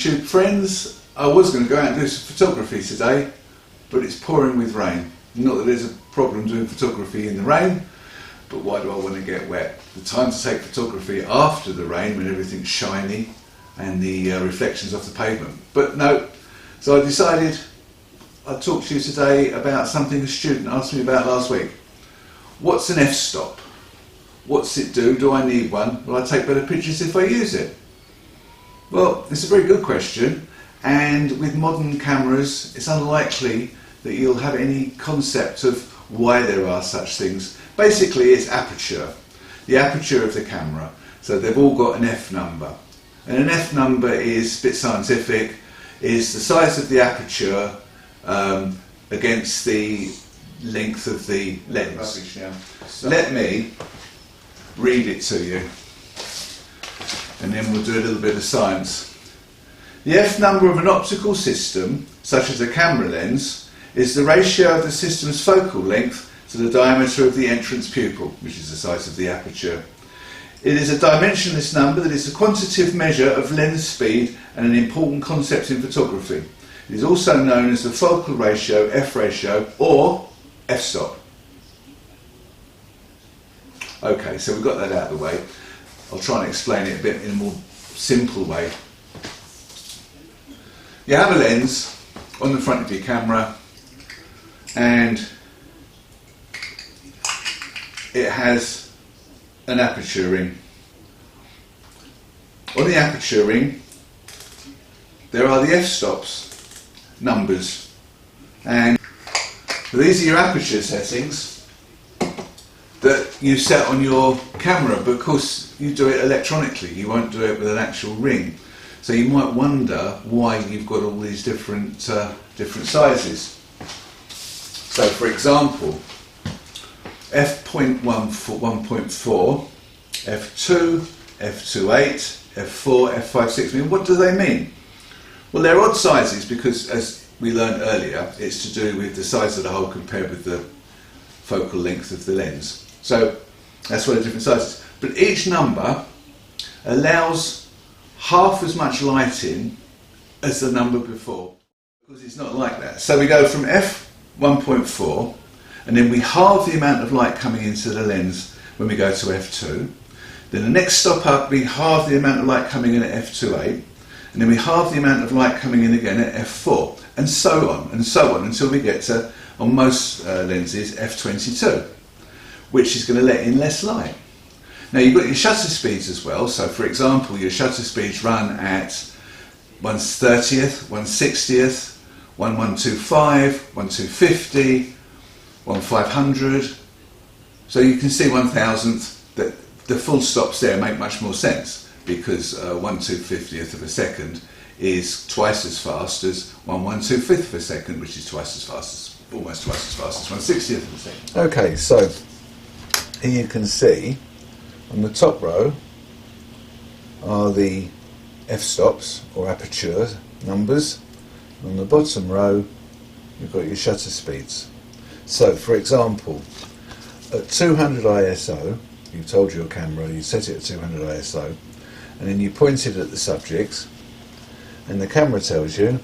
YouTube friends. I was going to go out and do some photography today, but it's pouring with rain. Not that there's a problem doing photography in the rain, but why do I want to get wet? The time to take photography after the rain, when everything's shiny and the reflections off the pavement. But no, so I decided I'd talk to you today about something a student asked me about last week. What's an f-stop? What's it do? Do I need one? Will I take better pictures if I use it? Well, it's a very good question, and with modern cameras it's unlikely that you'll have any concept of why there are such things. Basically it's aperture, the aperture of the camera. So they've all got an F number, and an F number is, a bit scientific, is the size of the aperture against the length of the lens. Now, so let me read it to you, and then we'll do a little bit of science. The F number of an optical system, such as a camera lens, is the ratio of the system's focal length to the diameter of the entrance pupil, which is the size of the aperture. It is a dimensionless number that is a quantitative measure of lens speed and an important concept in photography. It is also known as the focal ratio, F ratio, or f-stop. Okay, so we've got that out of the way. I'll try and explain it a bit in a more simple way. You have a lens on the front of your camera, and it has an aperture ring. On the aperture ring there are the f-stops numbers, and these are your aperture settings that you set on your camera, but of course you do it electronically, you won't do it with an actual ring. So you might wonder why you've got all these different sizes. So for example, f.1.4, f2, f2.8, f4, f5.6. I mean, what do they mean? Well, they're odd sizes because, as we learned earlier, it's to do with the size of the hole compared with the focal length of the lens. So that's why they're different sizes. But each number allows half as much light in as the number before, because it's not like that. So we go from f1.4, and then we halve the amount of light coming into the lens when we go to f2. Then the next stop up, we halve the amount of light coming in at f2.8, and then we halve the amount of light coming in again at f4, and so on until we get to, on most lenses, f22, which is going to let in less light. Now you've got your shutter speeds as well. So for example, your shutter speeds run at 1/30th, 1/60th, 1/125, 1/250, 1/500. So you can see 1,000th, that the full stops there make much more sense, because 1/250th of a second is twice as fast as 1/125th of a second, which is twice as fast as, almost twice as fast as 1/60th of a second. Okay, so here you can see on the top row are the f-stops or aperture numbers. On the bottom row you've got your shutter speeds. So for example, at 200 ISO, you've told your camera, you set it at 200 ISO, and then you point it at the subject, and the camera tells you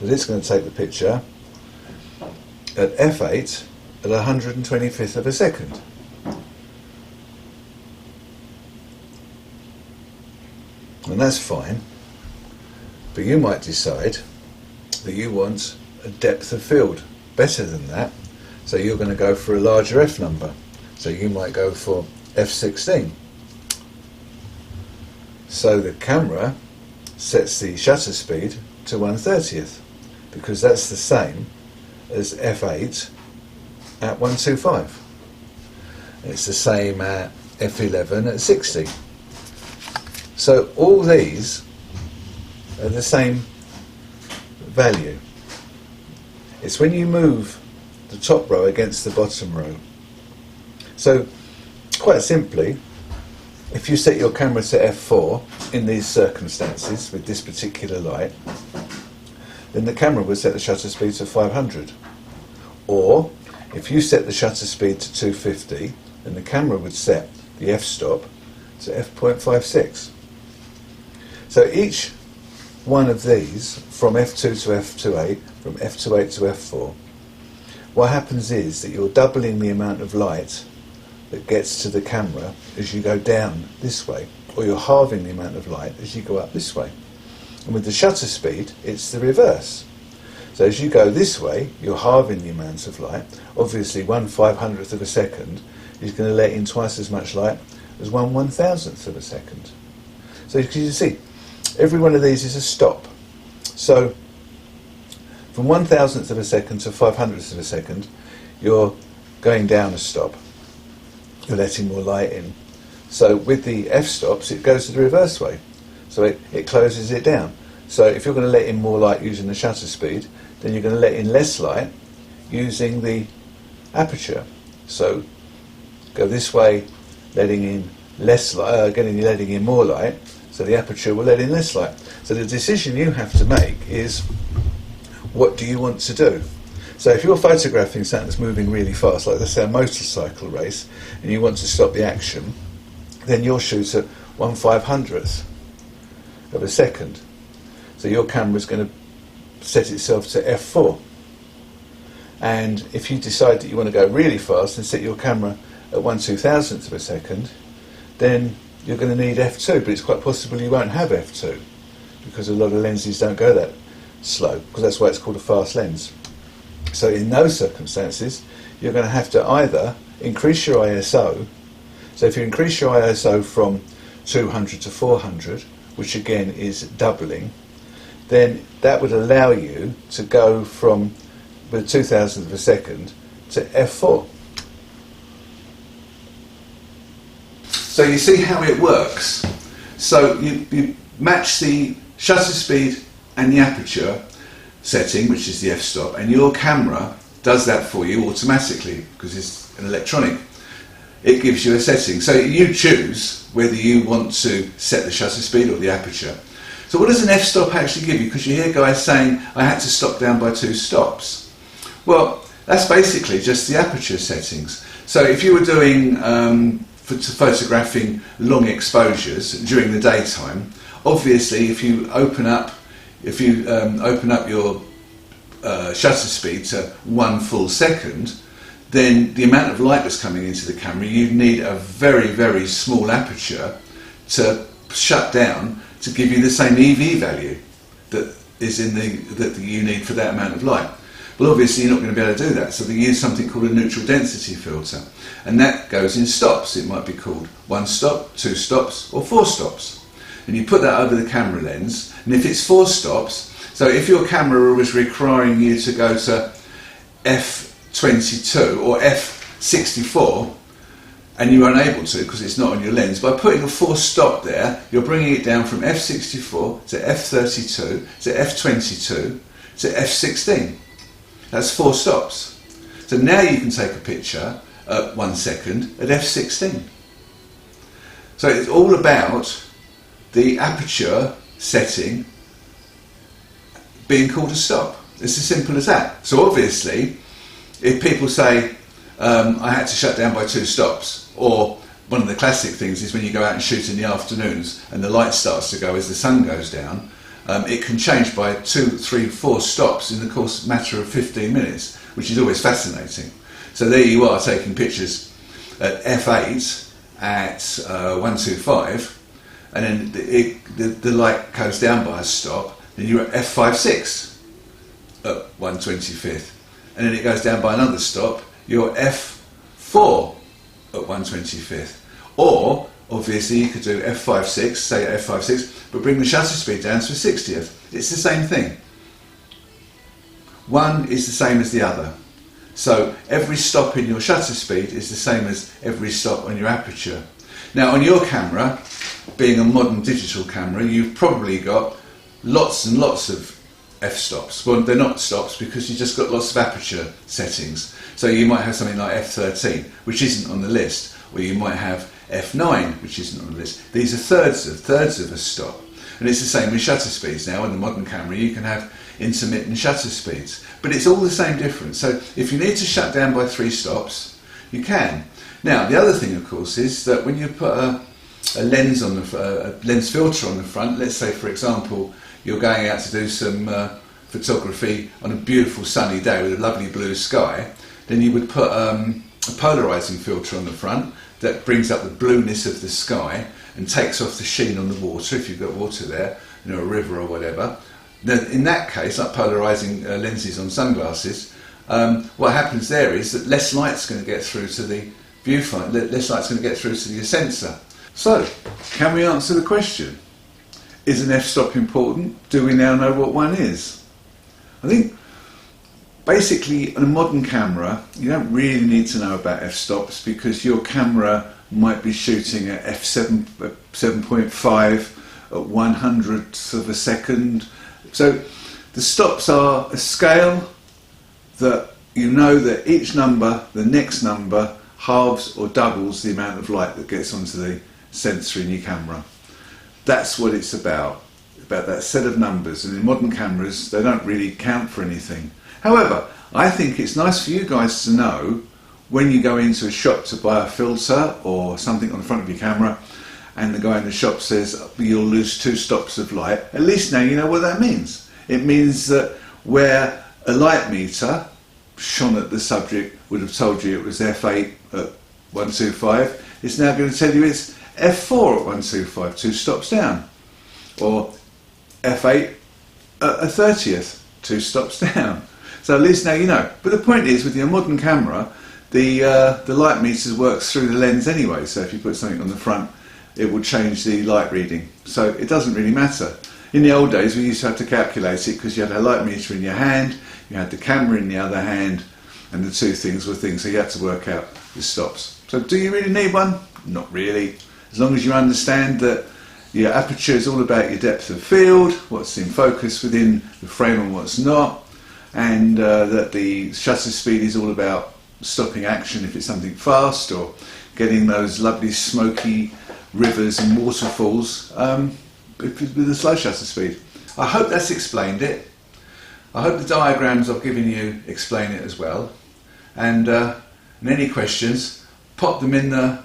that it's going to take the picture at f8 at 125th of a second. And that's fine, but you might decide that you want a depth of field better than that, so you're going to go for a larger f number. So you might go for f16. So the camera sets the shutter speed to 1/30th, because that's the same as f8 at 125. It's the same at f11 at 60. So all these are the same value. It's when you move the top row against the bottom row. So quite simply, if you set your camera to f4 in these circumstances with this particular light, then the camera would set the shutter speed to 500. Or if you set the shutter speed to 250, then the camera would set the f-stop to f.56. So each one of these from f2 to f2.8, from f2.8 to f4, what happens is that you're doubling the amount of light that gets to the camera as you go down this way, or you're halving the amount of light as you go up this way. And with the shutter speed, it's the reverse. So as you go this way, you're halving the amount of light. Obviously, 1/500th of a second is going to let in twice as much light as 1/1000th of a second. So you can see, every one of these is a stop. So from 1/1000th of a second to 500th of a second, you're going down a stop. You're letting more light in. So with the f-stops, it goes the reverse way. So it closes it down. So if you're going to let in more light using the shutter speed, then you're going to let in less light using the aperture. So go this way, letting in less light, letting in more light, so the aperture will let in less light. So the decision you have to make is, what do you want to do? So if you're photographing something that's moving really fast, like let's say a motorcycle race, and you want to stop the action, then you'll shoot at 1/500th of a second. So your camera's going to set itself to f4. And if you decide that you want to go really fast and set your camera at 1/2000th of a second, then you're going to need f2, but it's quite possible you won't have f2, because a lot of lenses don't go that slow, because that's why it's called a fast lens. So in those circumstances, you're going to have to either increase your ISO. So if you increase your ISO from 200 to 400, which again is doubling, then that would allow you to go from the 2000th of a second to f4. So you see how it works. So you match the shutter speed and the aperture setting, which is the f-stop, and your camera does that for you automatically because it's an electronic. It gives you a setting. So you choose whether you want to set the shutter speed or the aperture. So what does an f-stop actually give you? Because you hear guys saying, I had to stop down by 2 stops. Well, that's basically just the aperture settings. So if you were doing photographing long exposures during the daytime, obviously if you open up your shutter speed to 1 full second, then the amount of light that's coming into the camera, you need a very, very small aperture to shut down to give you the same EV value that is in that you need for that amount of light. Well, obviously you're not going to be able to do that, so they use something called a neutral density filter, and that goes in stops. It might be called 1 stop, 2 stops, or 4 stops. And you put that over the camera lens, and if it's 4 stops, so if your camera was requiring you to go to f22 or f64, and you were unable to because it's not on your lens, by putting a 4 stop there, you're bringing it down from f64 to f32 to f22 to f16. That's 4 stops. So now you can take a picture at 1 second at f16. So it's all about the aperture setting being called a stop. It's as simple as that. So obviously, if people say, I had to shut down by 2 stops, or one of the classic things is when you go out and shoot in the afternoons and the light starts to go as the sun goes down, it can change by 2, 3, 4 stops in the course matter of 15 minutes, which is always fascinating. So there you are taking pictures at f8 at 125, and then the light goes down by a stop, then you're at f5.6 at 125th, and then it goes down by another stop, you're f4 at 125th. Or obviously you could do f5.6, say at f5.6, but bring the shutter speed down to a 60th. It's the same thing. One is the same as the other. So every stop in your shutter speed is the same as every stop on your aperture. Now on your camera, being a modern digital camera, you've probably got lots and lots of f-stops. Well, they're not stops because you've just got lots of aperture settings. So you might have something like f13, which isn't on the list, or you might have f9, which isn't on the list. These are thirds of a stop. And it's the same with shutter speeds now. In the modern camera, you can have intermittent shutter speeds, but it's all the same difference. So if you need to shut down by 3 stops, you can. Now, the other thing, of course, is that when you put a lens on a lens filter on the front, let's say for example you're going out to do some photography on a beautiful sunny day with a lovely blue sky, then you would put a polarizing filter on the front that brings up the blueness of the sky and takes off the sheen on the water if you've got water there, you know, a river or whatever. Then in that case, like polarizing lenses on sunglasses, what happens there is that less light's going to get through to the viewfinder, less light's going to get through to the sensor. So, can we answer the question? Is an f-stop important? Do we now know what one is? I think basically on a modern camera you don't really need to know about f-stops because your camera might be shooting at f7.5 at 1/100th of a second. So the stops are a scale that you know that each number, the next number, halves or doubles the amount of light that gets onto the sensor in your camera. That's what it's about that set of numbers, and in modern cameras they don't really count for anything. However, I think it's nice for you guys to know when you go into a shop to buy a filter or something on the front of your camera and the guy in the shop says you'll lose 2 stops of light, at least now you know what that means. It means that where a light meter shone at the subject would have told you it was f8 at 125, it's now going to tell you it's f4 at 125, 2 stops down, or f8 at a 30th, 2 stops down. So at least now you know. But the point is, with your modern camera, the light meter works through the lens anyway, so if you put something on the front it will change the light reading, so it doesn't really matter. In the old days we used to have to calculate it because you had a light meter in your hand, you had the camera in the other hand, and the two things were things, so you had to work out the stops. So do you really need one? Not really. As long as you understand that your aperture is all about your depth of field, what's in focus within the frame and what's not, and that the shutter speed is all about stopping action if it's something fast, or getting those lovely smoky rivers and waterfalls with a slow shutter speed. I hope that's explained it. I hope the diagrams I've given you explain it as well. And any questions, pop them in the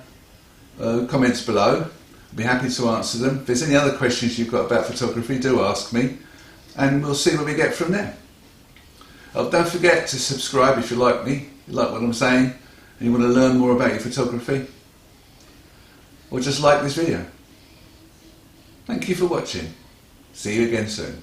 comments below. I'll be happy to answer them. If there's any other questions you've got about photography, do ask me, and we'll see where we get from there. Don't forget to subscribe if you like me, you like what I'm saying, and you want to learn more about your photography, or just like this video. Thank you for watching. See you again soon.